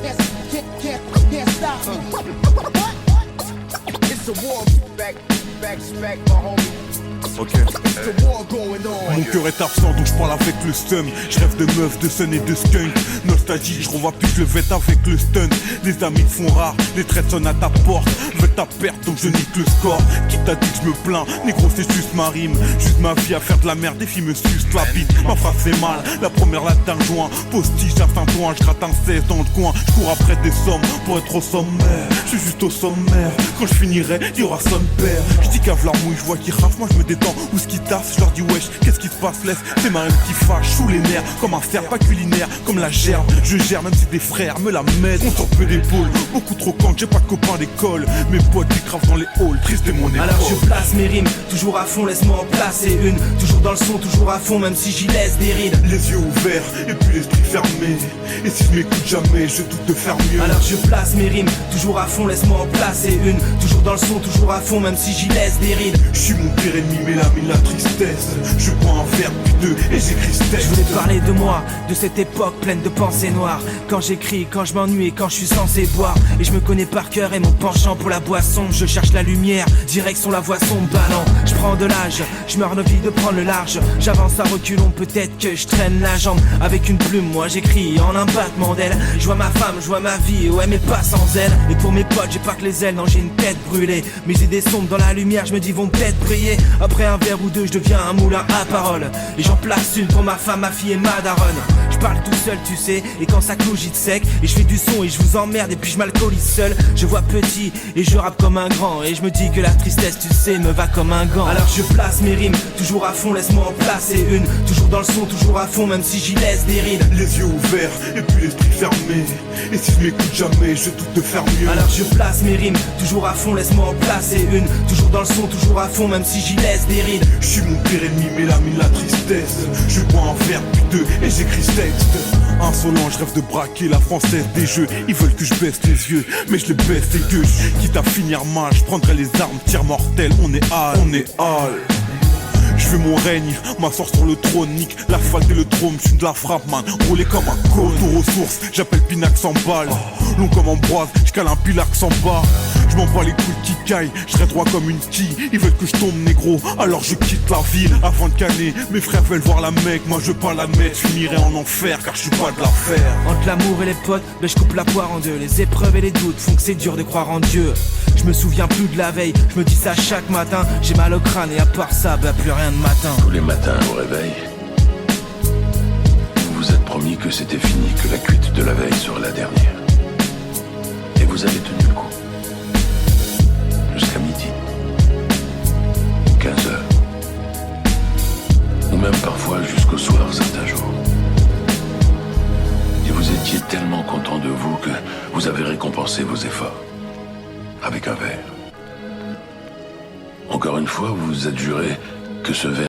Can't stop me. It's a war, back, my homie. Ok. Mon cœur est absent donc je parle avec le stum. Je rêve de meufs, de sun et de skunk. Nostalgie, je revois plus, je le vête avec le stun. Les amis te font rare, les traites sonnent à ta porte. Je veux ta perte donc je nique le score. Qui t'a dit que je me plains, négro c'est juste ma rime. Juste ma vie à faire de la merde, des filles me sucent la bite. Ma phrase fait mal, la première latin joint. Postiche à Saint-Ouen, je gratte un 16 dans le coin. Je cours après des sommes pour être au sommaire. Je suis juste au sommaire, quand je finirai, y'aura son père. Je dis cave la mouille, je vois qu'il rafle, moi je me détends. Où ce qui tasse, je leur dis wesh, qu'est-ce qui se passe, laisse. C'est ma haine qui fâche, sous les nerfs. Comme un cerf, pas culinaire, comme la gerbe. Je gère même si des frères me la mettent. On sort peu d'épaule, beaucoup trop quand j'ai pas de copains d'école. Mes potes qui cravent dans les halls, triste est mon époque. Alors je place mes rimes, toujours à fond, laisse-moi en placer une. Toujours dans le son, toujours à fond, même si j'y laisse des rides. Les yeux ouverts et puis l'esprit fermé. Et si je m'écoute jamais, je doute de faire mieux. Alors je place mes rimes, toujours à fond, laisse-moi en placer une. Toujours dans le son, toujours à fond, même si j'y laisse des rides. Je suis mon pire ennemi, mais l'ami la tristesse. Je prends un verre puis deux et j'écris ce texte. Je voulais parler de moi, de cette époque pleine de pensées noires. Quand j'écris, quand je m'ennuie et quand je suis censé boire. Et je me connais par cœur et mon penchant pour la boisson. Je cherche la lumière, direction la voie sombre, ballon. Je prends de l'âge, je meurs envie de prendre le large. J'avance à reculons, peut-être que je traîne la jambe. Avec une plume, moi j'écris en un battement d'aile. Je vois ma femme, je vois ma vie, ouais mais pas sans elle. Et pour mes potes, j'ai pas que les ailes, non j'ai une tête brûlée. Mes idées sombres dans la lumière, je me dis vont peut-être briller. Après un verre ou deux, je deviens un moulin à parole. Et j'en place une pour ma femme, ma fille et ma daronne. Je parle tout seul, tu sais, et quand ça clougite sec. Et je fais du son et je vous emmerde et puis je m'alcoolise seul. Je vois petit et je rappe comme un grand. Et je me dis que la tristesse, tu sais, me va comme un gant. Alors je place mes rimes, toujours à fond, laisse-moi en placer une. Toujours dans le son, toujours à fond, même si j'y laisse des rides. Les yeux ouverts et puis l'esprit fermé. Et si je m'écoute jamais, je doute de faire mieux. Alors je place mes rimes, toujours à fond, laisse-moi en placer une. Toujours dans le son, toujours à fond, même si j'y laisse des rides. Je suis mon pire ennemi, mais l'ami la tristesse. Je bois un verre puis deux et j'écris ce texte. Insolent, je rêve de braquer la française des jeux. Ils veulent que je baisse les yeux, mais je les baisse et que quitte à finir mal, je prendrai les armes, tir mortel, on est hal, on est hal. Je veux mon règne, m'asseoir sur le trône, nique l'asphalte et le trône, je suis de la frappe man, roulé comme un cône. Tour aux sources, j'appelle Pinax 100 balles. Long comme Ambroise, je cale un pilax en bas. Je m'en bats les couilles qui caillent, je serai droit comme une quille. Ils veulent que je tombe négro, alors je quitte la ville. Avant de canner, mes frères veulent voir la Mecque. Moi je veux pas la mettre, je finirai en enfer car je suis pas de l'affaire. Entre l'amour et les potes, ben je coupe la poire en deux. Les épreuves et les doutes font que c'est dur de croire en Dieu. Je me souviens plus de la veille, je me dis ça chaque matin. J'ai mal au crâne et à part ça, bah plus rien de matin. Tous les matins au réveil, vous vous êtes promis que c'était fini, que la cuite de la veille serait la dernière. Et vous avez tenu le coup. Jusqu'à midi, 15 heures, ou même parfois jusqu'au soir certains jours. Et vous étiez tellement content de vous que vous avez récompensé vos efforts avec un verre. Encore une fois, vous vous êtes juré que ce verre